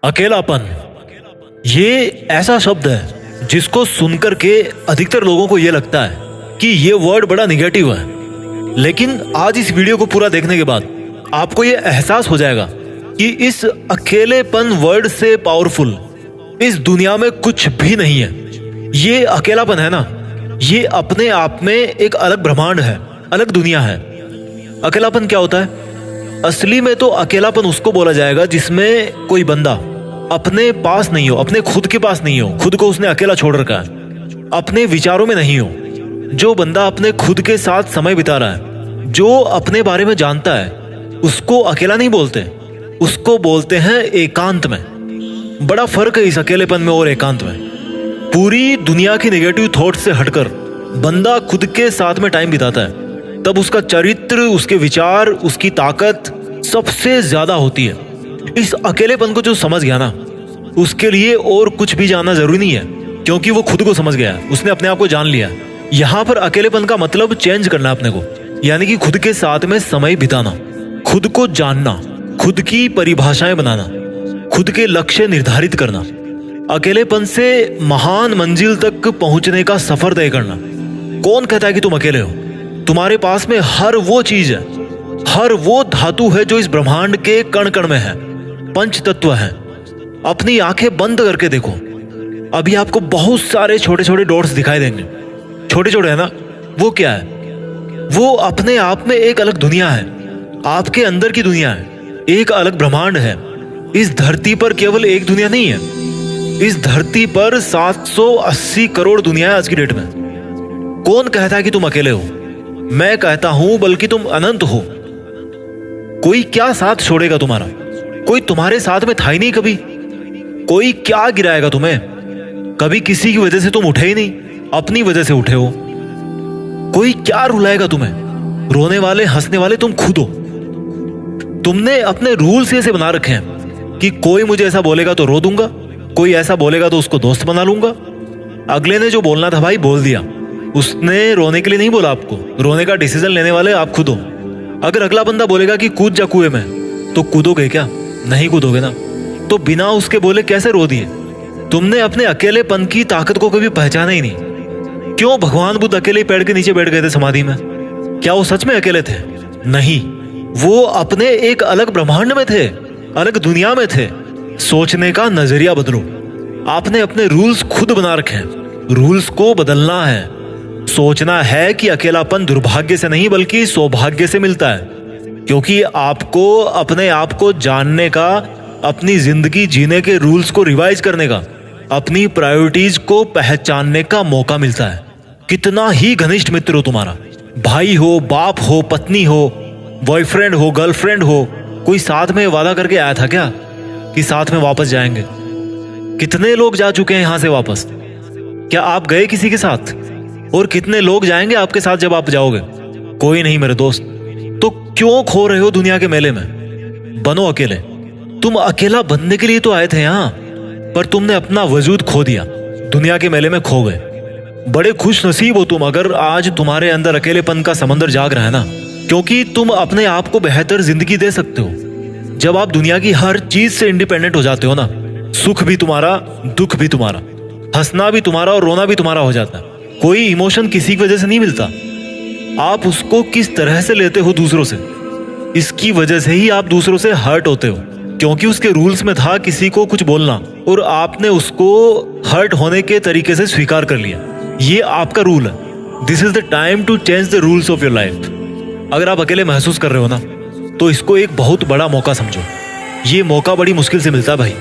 अकेलापन ये ऐसा शब्द है जिसको सुनकर के अधिकतर लोगों को ये लगता है कि ये वर्ड बड़ा निगेटिव है। लेकिन आज इस वीडियो को पूरा देखने के बाद आपको ये एहसास हो जाएगा कि इस अकेलेपन वर्ड से पावरफुल इस दुनिया में कुछ भी नहीं है। ये अकेलापन है ना, ये अपने आप में एक अलग ब्रह्मांड है, अलग दुनिया है। अकेलापन क्या होता है? असली में तो अकेलापन उसको बोला जाएगा जिसमें कोई बंदा अपने पास नहीं हो, अपने खुद के पास नहीं हो, खुद को उसने अकेला छोड़ रखा है, अपने विचारों में नहीं हो। जो बंदा अपने खुद के साथ समय बिता रहा है, जो अपने बारे में जानता है, उसको अकेला नहीं बोलते, उसको बोलते हैं एकांत में। बड़ा फर्क है इस अकेलेपन में और एकांत में। पूरी दुनिया की नेगेटिव थॉट से हटकर बंदा खुद के साथ में टाइम बिताता है, तब उसका चरित्र, उसके विचार, उसकी ताकत सबसे ज्यादा होती है। इस अकेलेपन को जो समझ गया ना, उसके लिए और कुछ भी जानना जरूरी नहीं है, क्योंकि वो खुद को समझ गया है, उसने अपने आप को जान लिया। यहाँ पर अकेलेपन का मतलब चेंज करना अपने को, यानी कि खुद के साथ में समय बिताना, खुद को जानना, खुद की परिभाषाएं बनाना, खुद के लक्ष्य निर्धारित करना, अकेलेपन से महान मंजिल तक पहुंचने का सफर तय करना। कौन कहता है कि तुम अकेले हो? तुम्हारे पास में हर वो चीज है, हर वो धातु है जो इस ब्रह्मांड के कण कण में है, पंच तत्व है। अपनी आंखें बंद करके देखो, अभी आपको बहुत सारे छोटे छोटे डॉट्स दिखाई देंगे। छोटे छोटे है ना, वो क्या है? वो अपने आप में एक अलग दुनिया है, आपके अंदर की दुनिया है, एक अलग ब्रह्मांड है। इस धरती पर केवल एक दुनिया नहीं है, इस धरती पर 780 करोड़ दुनिया है आज की डेट में। कौन कहता है कि तुम अकेले हो? मैं कहता हूं बल्कि तुम अनंत हो। कोई क्या साथ छोड़ेगा तुम्हारा? कोई तुम्हारे साथ में था ही नहीं कभी। कोई क्या गिराएगा तुम्हें? कभी किसी की वजह से तुम उठे ही नहीं, अपनी वजह से उठे हो। कोई क्या रुलाएगा तुम्हें? रोने वाले, हंसने वाले तुम खुद हो। तुमने अपने रूल्स ऐसे बना रखे हैं कि कोई मुझे ऐसा बोलेगा तो रो दूंगा, कोई ऐसा बोलेगा तो उसको दोस्त बना लूंगा। अगले ने जो बोलना था भाई बोल दिया, उसने रोने के लिए नहीं बोला आपको, रोने का डिसीजन लेने वाले आप खुद हो। अगर अगला बंदा बोलेगा कि कूद जा कुएं में, तो कूदोगे क्या? नहीं कूदोगे ना। तो बिना उसके बोले कैसे रो दिए? तुमने अपने अकेलेपन की ताकत को कभी पहचाना ही नहीं। क्यों भगवान बुद्ध अकेले पेड़ के नीचे बैठ गए थे समाधि में? क्या वो सच में अकेले थे? नहीं, वो अपने एक अलग ब्रह्मांड में थे, अलग दुनिया में थे। सोचने का नजरिया बदलो। आपने अपने रूल्स खुद बना रखे हैं, रूल्स को बदलना है। सोचना है कि अकेलापन दुर्भाग्य से नहीं बल्कि सौभाग्य से मिलता है, क्योंकि आपको अपने आप को जानने का, अपनी जिंदगी जीने के रूल्स को रिवाइज करने का, अपनी प्रायोरिटीज को पहचानने का मौका मिलता है। कितना ही घनिष्ठ मित्र हो तुम्हारा, भाई हो, बाप हो, पत्नी हो, बॉयफ्रेंड हो, गर्लफ्रेंड हो, कोई साथ में वादा करके आया था क्या कि साथ में वापस जाएंगे? कितने लोग जा चुके हैं यहां से वापस? क्या आप गए किसी के साथ? और कितने लोग जाएंगे आपके साथ जब आप जाओगे? कोई नहीं मेरे दोस्त। तो क्यों खो रहे हो दुनिया के मेले में? बनो अकेले। तुम अकेला बनने के लिए तो आए थे यहां, पर तुमने अपना वजूद खो दिया, दुनिया के मेले में खो गए। बड़े खुश नसीब हो तुम अगर आज तुम्हारे अंदर अकेलेपन का समंदर जाग रहा है ना, क्योंकि तुम अपने आप को बेहतर जिंदगी दे सकते हो। जब आप दुनिया की हर चीज से इंडिपेंडेंट हो जाते हो ना, सुख भी तुम्हारा, दुख भी तुम्हारा, हंसना भी तुम्हारा और रोना भी तुम्हारा हो जाता है। कोई इमोशन किसी की वजह से नहीं मिलता। आप उसको किस तरह से लेते हो दूसरों से, इसकी वजह से ही आप दूसरों से हर्ट होते हो, क्योंकि उसके रूल्स में था किसी को कुछ बोलना और आपने उसको हर्ट होने के तरीके से स्वीकार कर लिया। ये आपका रूल है। This is the time to change the rules of your life. अगर आप अकेले महसूस कर रहे हो ना, तो इसको एक बहुत बड़ा मौका समझो। ये मौका बड़ी मुश्किल से मिलता है भाई।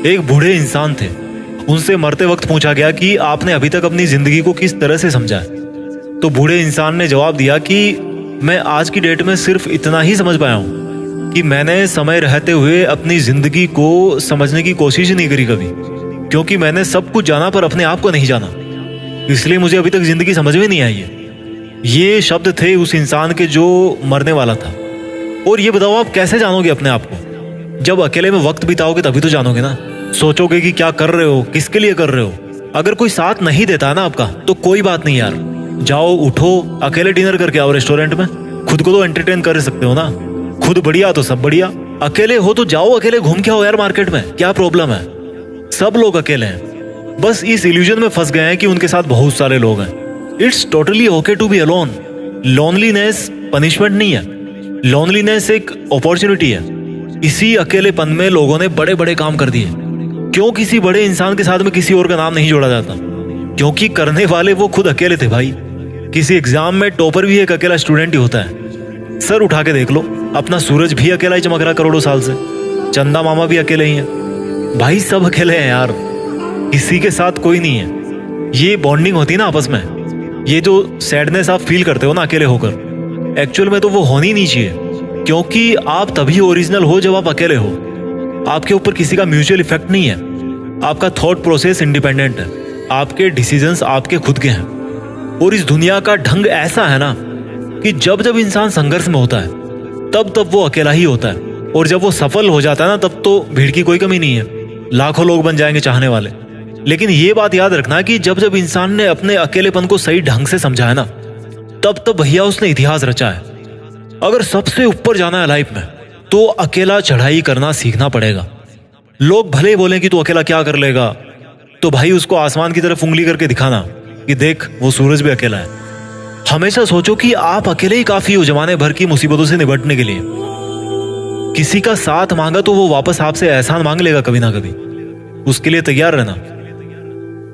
एक बूढ़े इंसान थे, उनसे मरते वक्त पूछा गया कि आपने अभी तक अपनी जिंदगी को किस तरह से समझा है? तो बूढ़े इंसान ने जवाब दिया कि मैं आज की डेट में सिर्फ इतना ही समझ पाया हूं कि मैंने समय रहते हुए अपनी जिंदगी को समझने की कोशिश नहीं करी कभी, क्योंकि मैंने सब कुछ जाना पर अपने आप को नहीं जाना, इसलिए मुझे अभी तक जिंदगी समझ में नहीं आई है। ये शब्द थे उस इंसान के जो मरने वाला था। और ये बताओ आप कैसे जानोगे अपने आप को? जब अकेले में वक्त बिताओगे तभी तो जानोगे ना। सोचोगे कि क्या कर रहे हो, किसके लिए कर रहे हो। अगर कोई साथ नहीं देता है ना आपका, तो कोई बात नहीं यार, जाओ उठो, अकेले डिनर करके आओ रेस्टोरेंट में। खुद को तो एंटरटेन कर सकते हो ना। खुद बढ़िया तो सब बढ़िया। अकेले हो तो जाओ, अकेले घूम के आओ यार मार्केट में, क्या प्रॉब्लम है? सब लोग अकेले हैं, बस इस इल्यूजन में फंस गए हैं कि उनके साथ बहुत सारे लोग हैं। It's totally okay to be alone. Loneliness punishment नहीं है, लोनलीनेस एक अपॉर्चुनिटी है। इसी अकेलेपन में लोगों ने बड़े बड़े काम कर दिए। क्यों किसी बड़े इंसान के साथ में किसी और का नाम नहीं जोड़ा जाता? क्योंकि करने वाले वो खुद अकेले थे भाई। किसी एग्जाम में टॉपर भी एक अकेला स्टूडेंट ही होता है। सर उठा के देख लो, अपना सूरज भी अकेला ही चमक रहा करोड़ों साल से, चंदा मामा भी अकेले ही हैं भाई, सब अकेले हैं यार, किसी के साथ कोई नहीं है। ये बॉन्डिंग होती है ना आपस में, ये जो सैडनेस आप फील करते हो ना अकेले होकर, एक्चुअल में तो वो होनी नहीं चाहिए। क्योंकि आप तभी ओरिजिनल हो जब आप अकेले हो। आपके ऊपर किसी का म्यूचुअल इफेक्ट नहीं है, आपका थॉट प्रोसेस इंडिपेंडेंट है, आपके डिसीजंस आपके खुद के हैं। और इस दुनिया का ढंग ऐसा है ना कि जब जब इंसान संघर्ष में होता है तब तब वो अकेला ही होता है, और जब वो सफल हो जाता है ना तब तो भीड़ की कोई कमी नहीं है, लाखों लोग बन जाएंगे चाहने वाले। लेकिन ये बात याद रखना कि जब जब इंसान ने अपने अकेलेपन को सही ढंग से समझा है ना, तब तब भैया उसने इतिहास रचा है। अगर सबसे ऊपर जाना है लाइफ में तो अकेला चढ़ाई करना सीखना पड़ेगा। लोग भले ही बोलें कि तू अकेला क्या कर लेगा, तो भाई उसको आसमान की तरफ उंगली करके दिखाना कि देख वो सूरज भी अकेला है। हमेशा सोचो कि आप अकेले ही काफी हो जमाने भर की मुसीबतों से निपटने के लिए। किसी का साथ मांगा तो वो वापस आपसे एहसान मांग लेगा कभी ना कभी, उसके लिए तैयार रहना।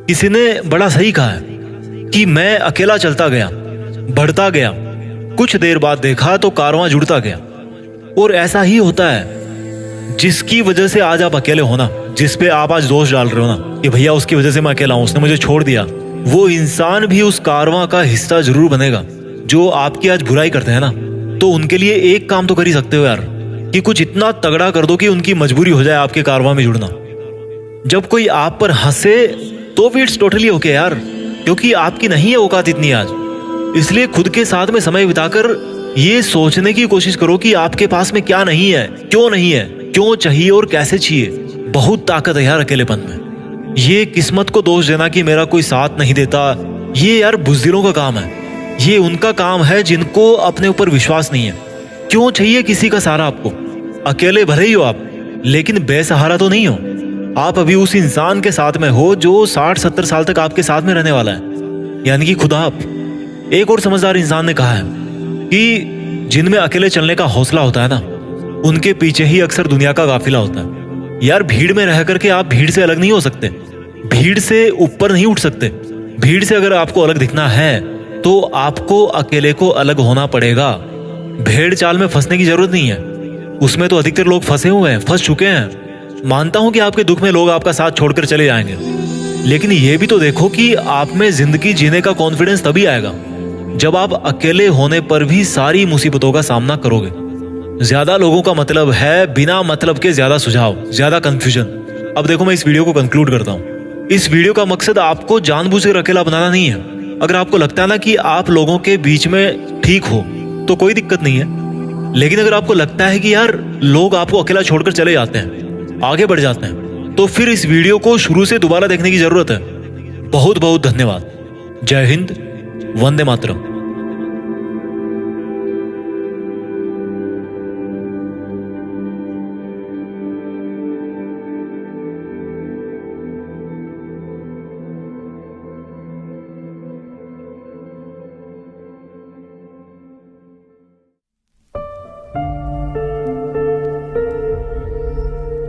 किसी ने बड़ा सही कहा है कि मैं अकेला चलता गया, बढ़ता गया, कुछ देर बाद देखा तो कारवां जुड़ता गया। और ऐसा ही होता है, जिसकी वजह से आज आप अकेले हो ना, जिस पे आप आज दोष डाल रहे हो ना कि भैया उसकी वजह से मैं अकेला हूं, उसने मुझे छोड़ दिया, वो इंसान भी उस कारवां का हिस्सा जरूर बनेगा। जो आपकी आज बुराई करते हैं ना, तो उनके लिए एक काम तो कर ही सकते हो यार, कि कुछ इतना तगड़ा कर दो कि उनकी मजबूरी हो जाए आपके कारवां में जुड़ना। जब कोई आप पर हंसे तो भी इट्स टोटली ओके यार, क्योंकि आपकी नहीं है औकात इतनी आज। इसलिए खुद के साथ में समय बिताकर ये सोचने की कोशिश करो कि आपके पास में क्या नहीं है, क्यों चाहिए और कैसे चाहिए। बहुत ताकत है यार अकेलेपन में। ये किस्मत को दोष देना कि मेरा कोई साथ नहीं देता, ये यार बुज़दिलों का काम है। ये उनका काम है जिनको अपने ऊपर विश्वास नहीं है। क्यों चाहिए किसी का सहारा आपको? अकेले भले ही हो आप, लेकिन बेसहारा तो नहीं हो। आप अभी उस इंसान के साथ में हो जो 60-70 साल तक आपके साथ में रहने वाला है, यानी कि खुद आप। एक और समझदार इंसान ने कहा है कि जिनमें अकेले चलने का हौसला होता है ना, उनके पीछे ही अक्सर दुनिया का काफिला होता है। यार भीड़ में रह करके आप भीड़ से अलग नहीं हो सकते, भीड़ से ऊपर नहीं उठ सकते। भीड़ से अगर आपको अलग दिखना है तो आपको अकेले को अलग होना पड़ेगा। भेड़ चाल में फंसने की जरूरत नहीं है, उसमें तो अधिकतर लोग फंसे हुए हैं, फंस चुके हैं। मानता हूं कि आपके दुख में लोग आपका साथ छोड़कर चले जाएंगे, लेकिन यह भी तो देखो कि आप में जिंदगी जीने का कॉन्फिडेंस तभी आएगा जब आप अकेले होने पर भी सारी मुसीबतों का सामना करोगे। ज्यादा लोगों का मतलब है बिना मतलब के ज्यादा सुझाव, ज्यादा कंफ्यूजन। अब देखो मैं इस वीडियो को कंक्लूड करता हूँ। इस वीडियो का मकसद आपको जानबूझकर अकेला बनाना नहीं है। अगर आपको लगता है ना कि आप लोगों के बीच में ठीक हो तो कोई दिक्कत नहीं है, लेकिन अगर आपको लगता है कि यार लोग आपको अकेला छोड़कर चले जाते हैं, आगे बढ़ जाते हैं, तो फिर इस वीडियो को शुरू से दोबारा देखने की जरूरत है। बहुत बहुत धन्यवाद। जय हिंद, वंदे मातरम।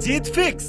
जीत फिक्स।